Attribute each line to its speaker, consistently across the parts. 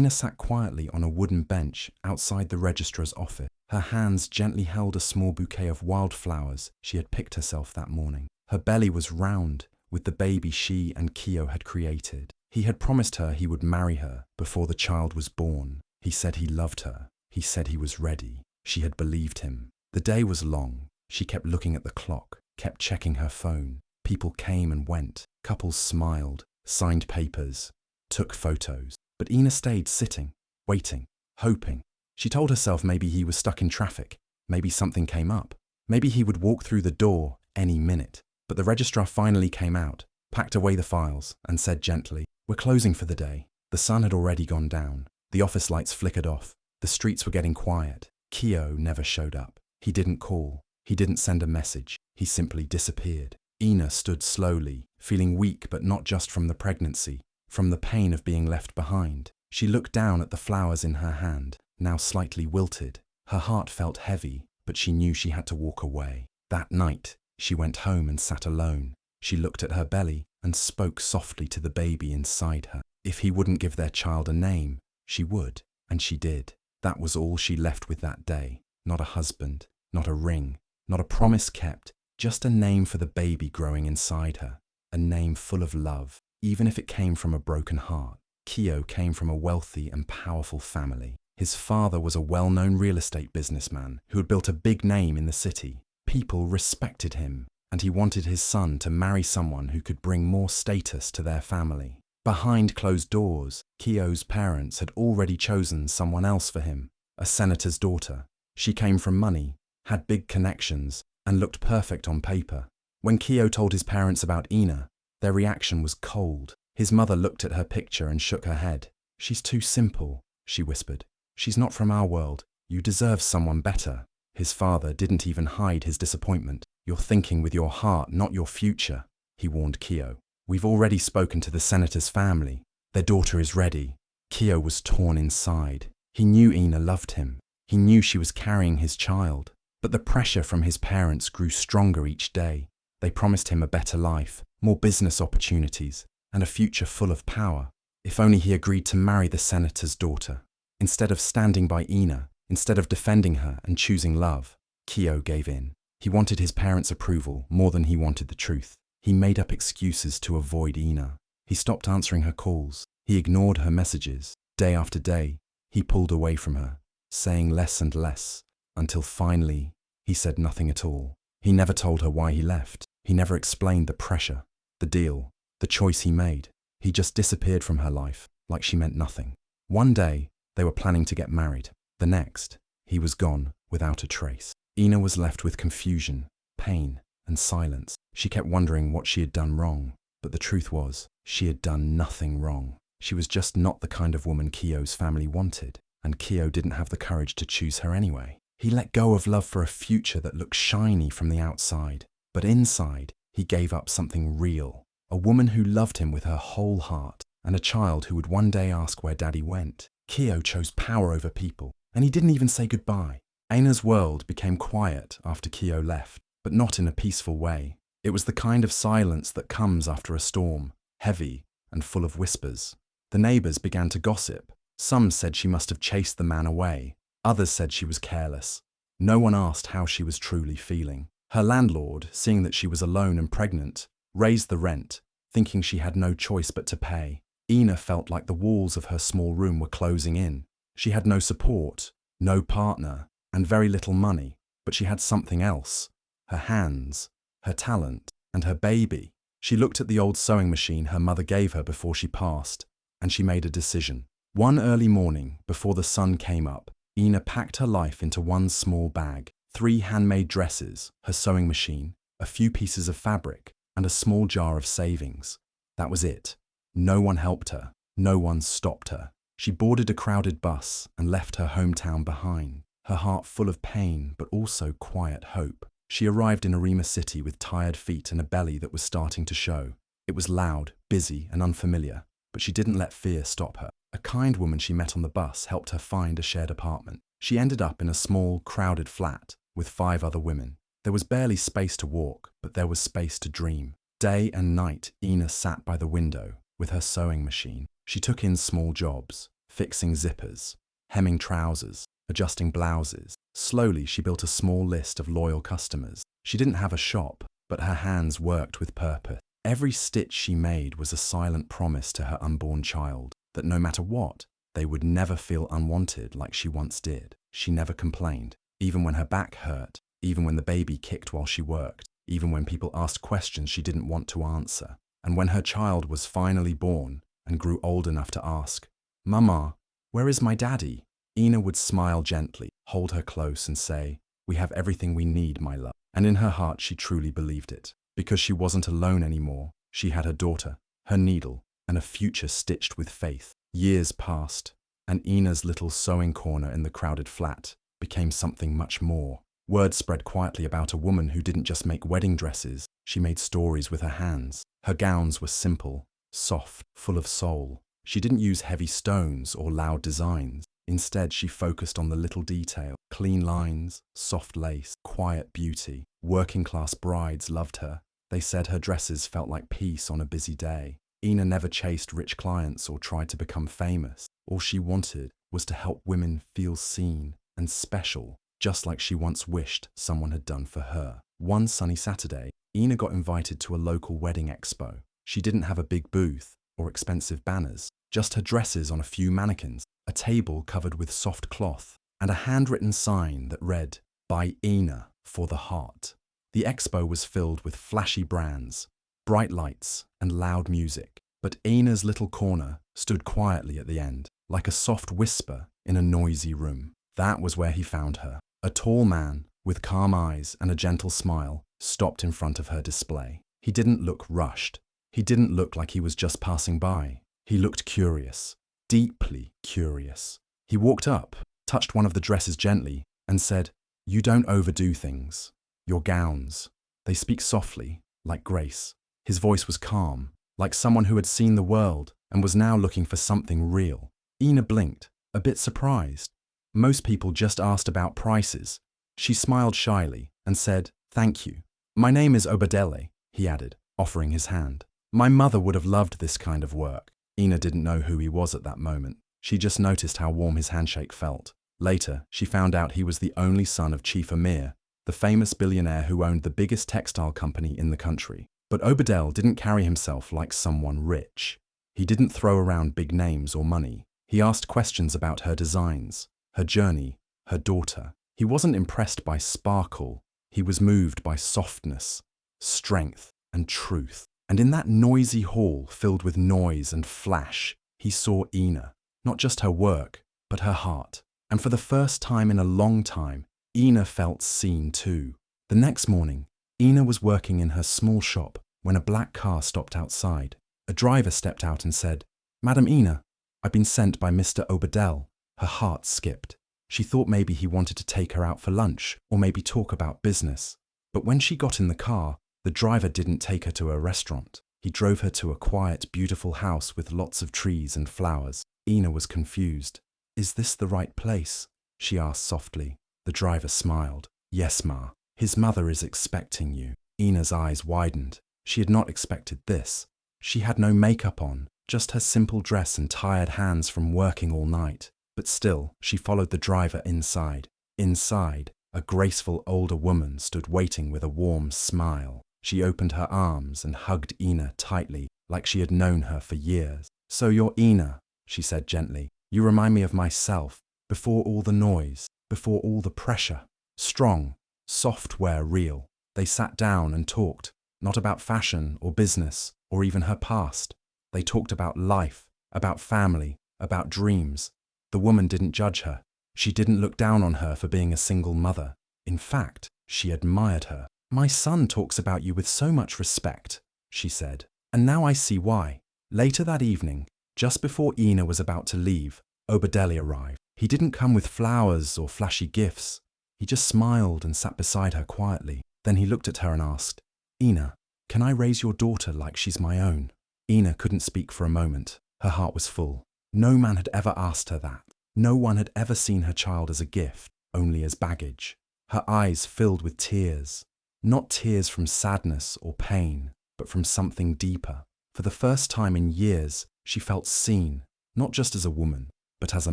Speaker 1: Ina sat quietly on a wooden bench outside the registrar's office. Her hands gently held a small bouquet of wildflowers she had picked herself that morning. Her belly was round with the baby she and Kyo had created. He had promised her he would marry her before the child was born. He said he loved her. He said he was ready. She had believed him. The day was long. She kept looking at the clock, kept checking her phone. People came and went. Couples smiled, signed papers, took photos. But Ina stayed sitting, waiting, hoping. She told herself maybe he was stuck in traffic. Maybe something came up. Maybe he would walk through the door any minute. But the registrar finally came out, packed away the files, and said gently, "We're closing for the day." The sun had already gone down. The office lights flickered off. The streets were getting quiet. Kyo never showed up. He didn't call. He didn't send a message. He simply disappeared. Ina stood slowly, feeling weak but not just from the pregnancy, from the pain of being left behind. She looked down at the flowers in her hand, now slightly wilted. Her heart felt heavy, but she knew she had to walk away. That night, she went home and sat alone. She looked at her belly and spoke softly to the baby inside her. If he wouldn't give their child a name, she would, and she did. That was all she left with that day. Not a husband, not a ring, not a promise kept, just a name for the baby growing inside her. A name full of love, even if it came from a broken heart. Kyo came from a wealthy and powerful family. His father was a well-known real estate businessman who had built a big name in the city. People respected him, and he wanted his son to marry someone who could bring more status to their family. Behind closed doors, Kyo's parents had already chosen someone else for him, a senator's daughter. She came from money, had big connections, and looked perfect on paper. When Kyo told his parents about Ina, their reaction was cold. His mother looked at her picture and shook her head. "She's too simple," she whispered. "She's not from our world. You deserve someone better." His father didn't even hide his disappointment. "You're thinking with your heart, not your future," he warned Kyo. "We've already spoken to the senator's family. Their daughter is ready." Kyo was torn inside. He knew Ina loved him. He knew she was carrying his child. But the pressure from his parents grew stronger each day. They promised him a better life, more business opportunities, and a future full of power. If only he agreed to marry the senator's daughter. Instead of standing by Ina, instead of defending her and choosing love, Kyo gave in. He wanted his parents' approval more than he wanted the truth. He made up excuses to avoid Ina. He stopped answering her calls. He ignored her messages. Day after day, he pulled away from her, saying less and less, until finally, he said nothing at all. He never told her why he left. He never explained the pressure, the deal, the choice he made. He just disappeared from her life, like she meant nothing. One day, they were planning to get married. The next, he was gone without a trace. Ina was left with confusion, pain, and silence. She kept wondering what she had done wrong, but the truth was, she had done nothing wrong. She was just not the kind of woman Kyo's family wanted, and Kyo didn't have the courage to choose her anyway. He let go of love for a future that looked shiny from the outside, but inside, he gave up something real. A woman who loved him with her whole heart, and a child who would one day ask where Daddy went. Kyo chose power over people, and he didn't even say goodbye. Ina's world became quiet after Kyo left, but not in a peaceful way. It was the kind of silence that comes after a storm, heavy and full of whispers. The neighbors began to gossip. Some said she must have chased the man away. Others said she was careless. No one asked how she was truly feeling. Her landlord, seeing that she was alone and pregnant, raised the rent, thinking she had no choice but to pay. Ina felt like the walls of her small room were closing in. She had no support, no partner, and very little money, but she had something else. Her hands, her talent, and her baby. She looked at the old sewing machine her mother gave her before she passed, and she made a decision. One early morning, before the sun came up, Ina packed her life into one small bag. 3 handmade dresses, her sewing machine, a few pieces of fabric, and a small jar of savings. That was it. No one helped her. No one stopped her. She boarded a crowded bus and left her hometown behind, her heart full of pain but also quiet hope. She arrived in Arima City with tired feet and a belly that was starting to show. It was loud, busy, and unfamiliar, but she didn't let fear stop her. A kind woman she met on the bus helped her find a shared apartment. She ended up in a small, crowded flat with 5 other women. There was barely space to walk, but there was space to dream. Day and night, Ina sat by the window with her sewing machine. She took in small jobs, fixing zippers, hemming trousers, adjusting blouses. Slowly, she built a small list of loyal customers. She didn't have a shop, but her hands worked with purpose. Every stitch she made was a silent promise to her unborn child that no matter what, they would never feel unwanted like she once did. She never complained, even when her back hurt, even when the baby kicked while she worked, even when people asked questions she didn't want to answer. And when her child was finally born and grew old enough to ask, "Mama, where is my daddy?" Ina would smile gently, hold her close and say, "We have everything we need, my love." And in her heart, she truly believed it. Because she wasn't alone anymore. She had her daughter, her needle, and a future stitched with faith. Years passed, and Ina's little sewing corner in the crowded flat became something much more. Word spread quietly about a woman who didn't just make wedding dresses, she made stories with her hands. Her gowns were simple, soft, full of soul. She didn't use heavy stones or loud designs. Instead, she focused on the little detail, clean lines, soft lace, quiet beauty. Working-class brides loved her. They said her dresses felt like peace on a busy day. Ina never chased rich clients or tried to become famous. All she wanted was to help women feel seen and special, just like she once wished someone had done for her. One sunny Saturday, Ina got invited to a local wedding expo. She didn't have a big booth or expensive banners, just her dresses on a few mannequins, a table covered with soft cloth, and a handwritten sign that read, "By Ina, for the heart." The expo was filled with flashy brands, bright lights, and loud music, but Ina's little corner stood quietly at the end, like a soft whisper in a noisy room. That was where he found her. A tall man, with calm eyes and a gentle smile, stopped in front of her display. He didn't look rushed. He didn't look like he was just passing by. He looked curious, deeply curious. He walked up, touched one of the dresses gently, and said, "You don't overdo things. Your gowns, they speak softly, like grace." His voice was calm, like someone who had seen the world and was now looking for something real. Ina blinked, a bit surprised. Most people just asked about prices. She smiled shyly and said, "Thank you. My name is Obadele," he added, offering his hand. "My mother would have loved this kind of work." Ina didn't know who he was at that moment. She just noticed how warm his handshake felt. Later, she found out he was the only son of Chief Amir, the famous billionaire who owned the biggest textile company in the country. But Obadele didn't carry himself like someone rich. He didn't throw around big names or money. He asked questions about her designs, her journey, her daughter. He wasn't impressed by sparkle. He was moved by softness, strength, and truth. And in that noisy hall filled with noise and flash, he saw Ina, not just her work, but her heart. And for the first time in a long time, Ina felt seen too. The next morning, Ina was working in her small shop when a black car stopped outside. A driver stepped out and said, "Madam Ina, I've been sent by Mr. Obadele." Her heart skipped. She thought maybe he wanted to take her out for lunch or maybe talk about business. But when she got in the car, the driver didn't take her to a restaurant. He drove her to a quiet, beautiful house with lots of trees and flowers. Ina was confused. "Is this the right place?" she asked softly. The driver smiled. "Yes, Ma. His mother is expecting you." Ina's eyes widened. She had not expected this. She had no makeup on, just her simple dress and tired hands from working all night. But still, she followed the driver inside. Inside, a graceful older woman stood waiting with a warm smile. She opened her arms and hugged Ina tightly, like she had known her for years. "So you're Ina," she said gently. "You remind me of myself, before all the noise, before all the pressure. Strong, software real." They sat down and talked, not about fashion or business or even her past. They talked about life, about family, about dreams. The woman didn't judge her. She didn't look down on her for being a single mother. In fact, she admired her. "My son talks about you with so much respect," she said. "And now I see why." Later that evening, just before Ina was about to leave, Obadele arrived. He didn't come with flowers or flashy gifts. He just smiled and sat beside her quietly. Then he looked at her and asked, "Ina, can I raise your daughter like she's my own?" Ina couldn't speak for a moment. Her heart was full. No man had ever asked her that. No one had ever seen her child as a gift, only as baggage. Her eyes filled with tears. Not tears from sadness or pain, but from something deeper. For the first time in years, she felt seen, not just as a woman, but as a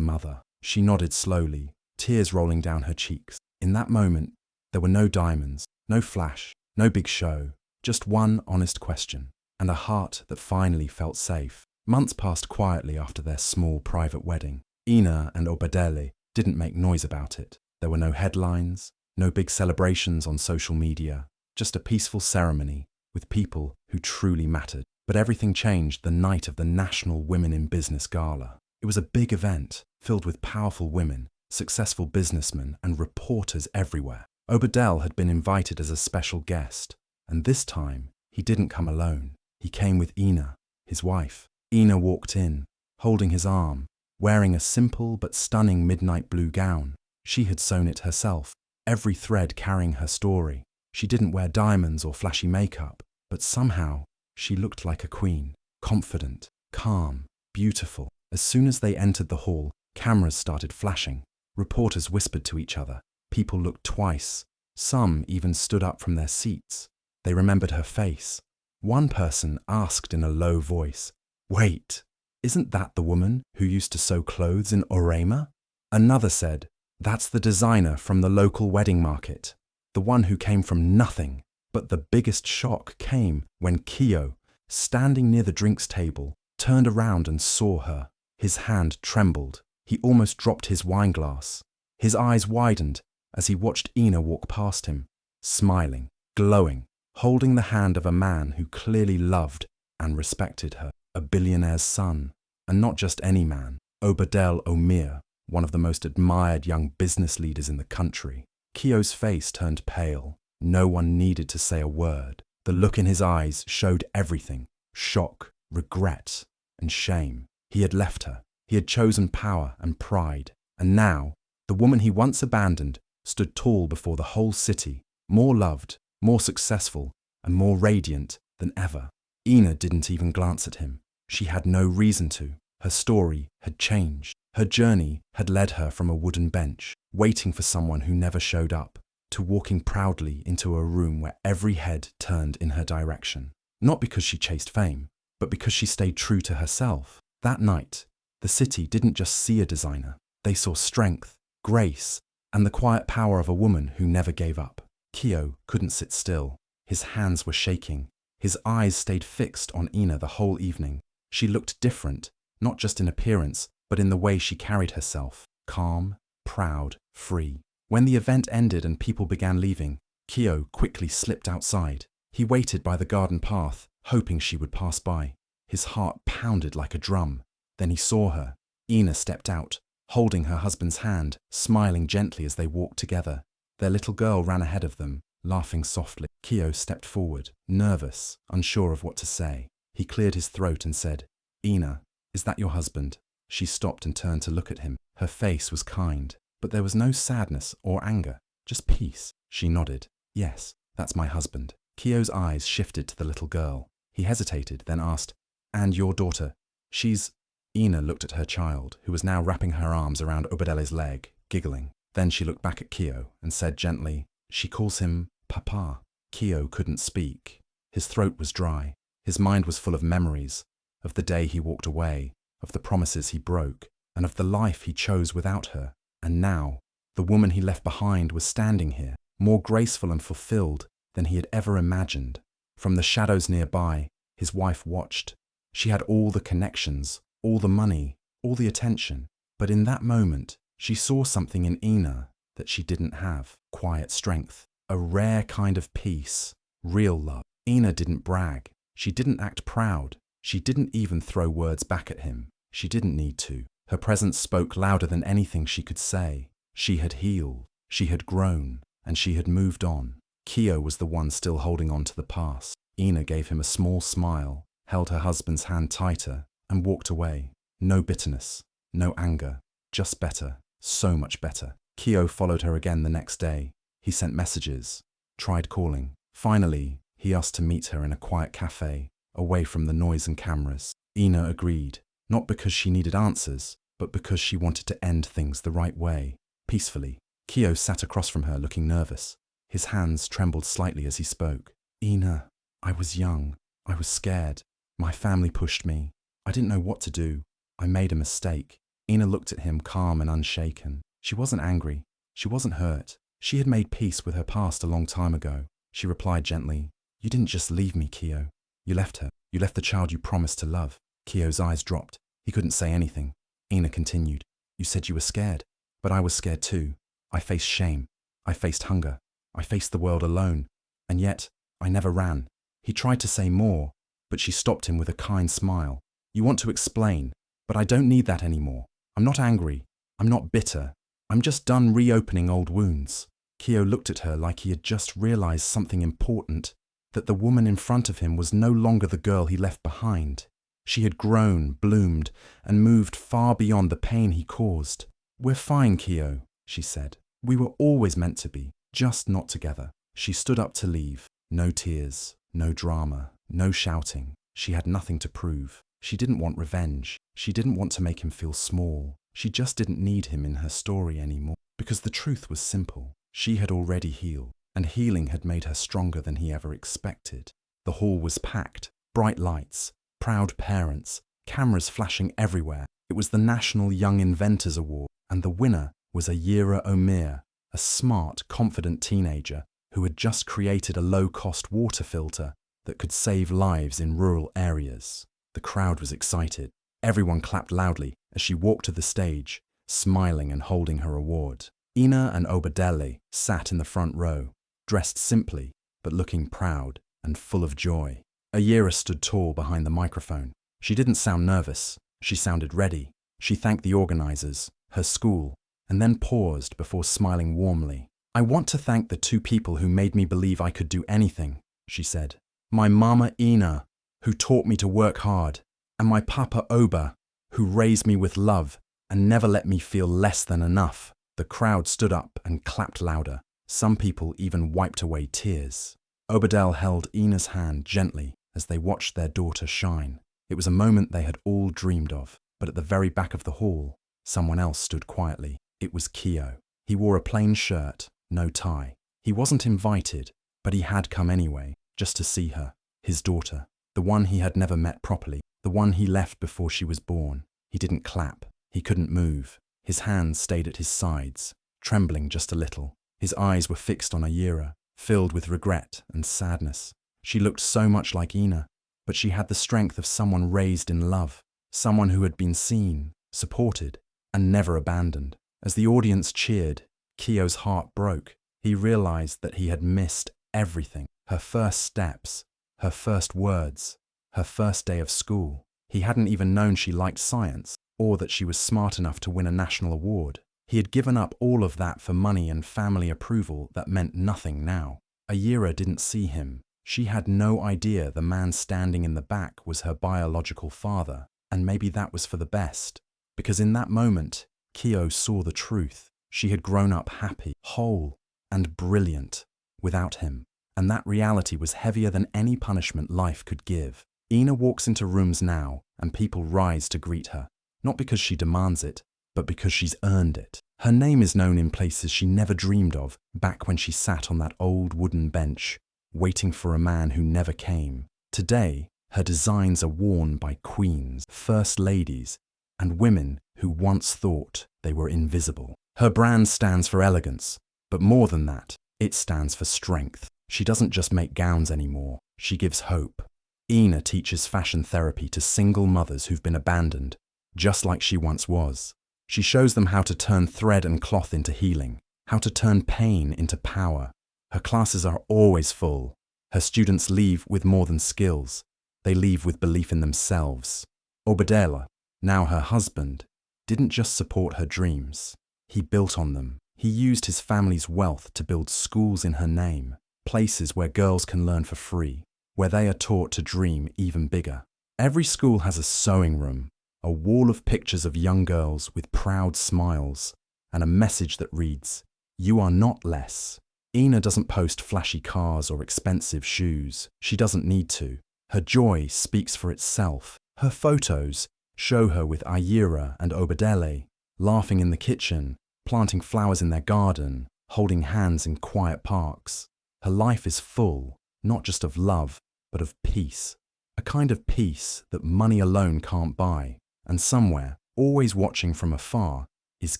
Speaker 1: mother. She nodded slowly, tears rolling down her cheeks. In that moment, there were no diamonds, no flash, no big show, just one honest question, and a heart that finally felt safe. Months passed quietly after their small private wedding. Ina and Obadele didn't make noise about it. There were no headlines, no big celebrations on social media, just a peaceful ceremony with people who truly mattered. But everything changed the night of the National Women in Business Gala. It was a big event filled with powerful women, successful businessmen, and reporters everywhere. Obadele had been invited as a special guest, and this time he didn't come alone. He came with Ina, his wife. Ina walked in, holding his arm, wearing a simple but stunning midnight blue gown. She had sewn it herself, every thread carrying her story. She didn't wear diamonds or flashy makeup, but somehow she looked like a queen, confident, calm, beautiful. As soon as they entered the hall, cameras started flashing. Reporters whispered to each other. People looked twice. Some even stood up from their seats. They remembered her face. One person asked in a low voice, "Wait, isn't that the woman who used to sew clothes in Orema?" Another said, "That's the designer from the local wedding market, the one who came from nothing." But the biggest shock came when Kyo, standing near the drinks table, turned around and saw her. His hand trembled. He almost dropped his wineglass. His eyes widened as he watched Ina walk past him, smiling, glowing, holding the hand of a man who clearly loved and respected her. A billionaire's son, and not just any man. Obadele Omir, one of the most admired young business leaders in the country. Kyo's face turned pale. No one needed to say a word. The look in his eyes showed everything: shock, regret, and shame. He had left her. He had chosen power and pride. And now, the woman he once abandoned stood tall before the whole city, more loved, more successful, and more radiant than ever. Ina didn't even glance at him. She had no reason to. Her story had changed. Her journey had led her from a wooden bench, waiting for someone who never showed up, to walking proudly into a room where every head turned in her direction. Not because she chased fame, but because she stayed true to herself. That night, the city didn't just see a designer. They saw strength, grace, and the quiet power of a woman who never gave up. Kyo couldn't sit still. His hands were shaking. His eyes stayed fixed on Ina the whole evening. She looked different, not just in appearance, but in the way she carried herself. Calm, proud, free. When the event ended and people began leaving, Kyo quickly slipped outside. He waited by the garden path, hoping she would pass by. His heart pounded like a drum. Then he saw her. Ina stepped out, holding her husband's hand, smiling gently as they walked together. Their little girl ran ahead of them, laughing softly. Kyo stepped forward, nervous, unsure of what to say. He cleared his throat and said, "Ina, is that your husband?" She stopped and turned to look at him. Her face was kind, but there was no sadness or anger, just peace. She nodded. "Yes, that's my husband." Kyo's eyes shifted to the little girl. He hesitated, then asked, "And your daughter? She's—" Ina looked at her child, who was now wrapping her arms around Obadele's leg, giggling. Then she looked back at Kyo and said gently, "She calls him Papa." Kyo couldn't speak. His throat was dry. His mind was full of memories, of the day he walked away, of the promises he broke, and of the life he chose without her. And now, the woman he left behind was standing here, more graceful and fulfilled than he had ever imagined. From the shadows nearby, his wife watched. She had all the connections, all the money, all the attention. But in that moment, she saw something in Ina that she didn't have. Quiet strength, a rare kind of peace, real love. Ina didn't brag. She didn't act proud. She didn't even throw words back at him. She didn't need to. Her presence spoke louder than anything she could say. She had healed, she had grown, and she had moved on. Kyo was the one still holding on to the past. Ina gave him a small smile, held her husband's hand tighter, and walked away. No bitterness, no anger, just better, so much better. Kyo followed her again the next day. He sent messages, tried calling. Finally, he asked to meet her in a quiet cafe, away from the noise and cameras. Ina agreed, not because she needed answers, but because she wanted to end things the right way, peacefully. Kyo sat across from her looking nervous. His hands trembled slightly as he spoke. "Ina, I was young. I was scared. My family pushed me. I didn't know what to do. I made a mistake. Ina looked at him calm and unshaken. She wasn't angry. She wasn't hurt. She had made peace with her past a long time ago. She replied gently, "You didn't just leave me, Kyo. You left her. You left the child you promised to love." Kyo's eyes dropped. He couldn't say anything. Ina continued, "You said you were scared, but I was scared too. I faced shame. I faced hunger. I faced the world alone. And yet, I never ran." He tried to say more, but she stopped him with a kind smile. "You want to explain, but I don't need that anymore. I'm not angry. I'm not bitter. I'm just done reopening old wounds." Kyo looked at her like he had just realized something important, that the woman in front of him was no longer the girl he left behind. She had grown, bloomed, and moved far beyond the pain he caused. "We're fine, Kyo," she said. "We were always meant to be, just not together." She stood up to leave. No tears, no drama, no shouting. She had nothing to prove. She didn't want revenge. She didn't want to make him feel small. She just didn't need him in her story anymore. Because the truth was simple. She had already healed, and healing had made her stronger than he ever expected. The hall was packed, bright lights, proud parents, cameras flashing everywhere. It was the National Young Inventors Award, and the winner was Ayira Omir, a smart, confident teenager who had just created a low-cost water filter that could save lives in rural areas. The crowd was excited. Everyone clapped loudly as she walked to the stage, smiling and holding her award. Ina and Obadele sat in the front row, dressed simply but looking proud and full of joy. Ayira stood tall behind the microphone. She didn't sound nervous. She sounded ready. She thanked the organizers, her school, and then paused before smiling warmly. "I want to thank the two people who made me believe I could do anything," she said. "My mama Ina, who taught me to work hard, and my papa Oba, who raised me with love and never let me feel less than enough." The crowd stood up and clapped louder. Some people even wiped away tears. Obadel held Ina's hand gently as they watched their daughter shine. It was a moment they had all dreamed of, but at the very back of the hall, someone else stood quietly. It was Kyo. He wore a plain shirt, no tie. He wasn't invited, but he had come anyway, just to see her, his daughter, the one he had never met properly, the one he left before she was born. He didn't clap. He couldn't move. His hands stayed at his sides, trembling just a little. His eyes were fixed on Ayira, filled with regret and sadness. She looked so much like Ina, but she had the strength of someone raised in love, someone who had been seen, supported, and never abandoned. As the audience cheered, Kyo's heart broke. He realized that he had missed everything. Her first steps, her first words, her first day of school. He hadn't even known she liked science, or that she was smart enough to win a national award. He had given up all of that for money and family approval that meant nothing now. Ayira didn't see him. She had no idea the man standing in the back was her biological father, and maybe that was for the best. Because in that moment, Kyo saw the truth. She had grown up happy, whole, and brilliant without him, and that reality was heavier than any punishment life could give. Ina walks into rooms now, and people rise to greet her. Not because she demands it, but because she's earned it. Her name is known in places she never dreamed of, back when she sat on that old wooden bench, waiting for a man who never came. Today, her designs are worn by queens, first ladies, and women who once thought they were invisible. Her brand stands for elegance, but more than that, it stands for strength. She doesn't just make gowns anymore, she gives hope. Ina teaches fashion therapy to single mothers who've been abandoned, just like she once was. She shows them how to turn thread and cloth into healing, how to turn pain into power. Her classes are always full. Her students leave with more than skills. They leave with belief in themselves. Obadela, now her husband, didn't just support her dreams. He built on them. He used his family's wealth to build schools in her name, places where girls can learn for free, where they are taught to dream even bigger. Every school has a sewing room, a wall of pictures of young girls with proud smiles, and a message that reads, "You are not less." Ina doesn't post flashy cars or expensive shoes. She doesn't need to. Her joy speaks for itself. Her photos show her with Ayira and Obadele, laughing in the kitchen, planting flowers in their garden, holding hands in quiet parks. Her life is full, not just of love, but of peace. A kind of peace that money alone can't buy. And somewhere, always watching from afar, is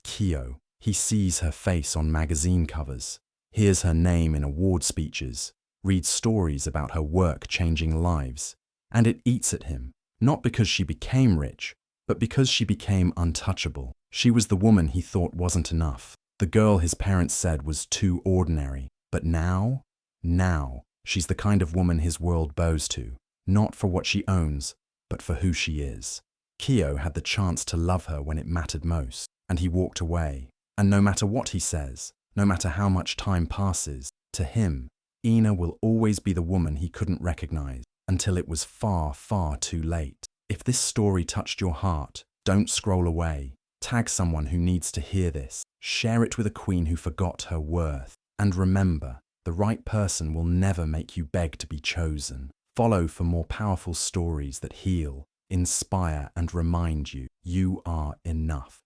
Speaker 1: Kyo. He sees her face on magazine covers, hears her name in award speeches, reads stories about her work changing lives, and it eats at him, not because she became rich, but because she became untouchable. She was the woman he thought wasn't enough, the girl his parents said was too ordinary. But now, she's the kind of woman his world bows to, not for what she owns, but for who she is. Kyo had the chance to love her when it mattered most, and he walked away. And no matter what he says, no matter how much time passes, to him, Ina will always be the woman he couldn't recognize until it was far, far too late. If this story touched your heart, don't scroll away. Tag someone who needs to hear this. Share it with a queen who forgot her worth. And remember, the right person will never make you beg to be chosen. Follow for more powerful stories that heal, inspire, and remind you you are enough.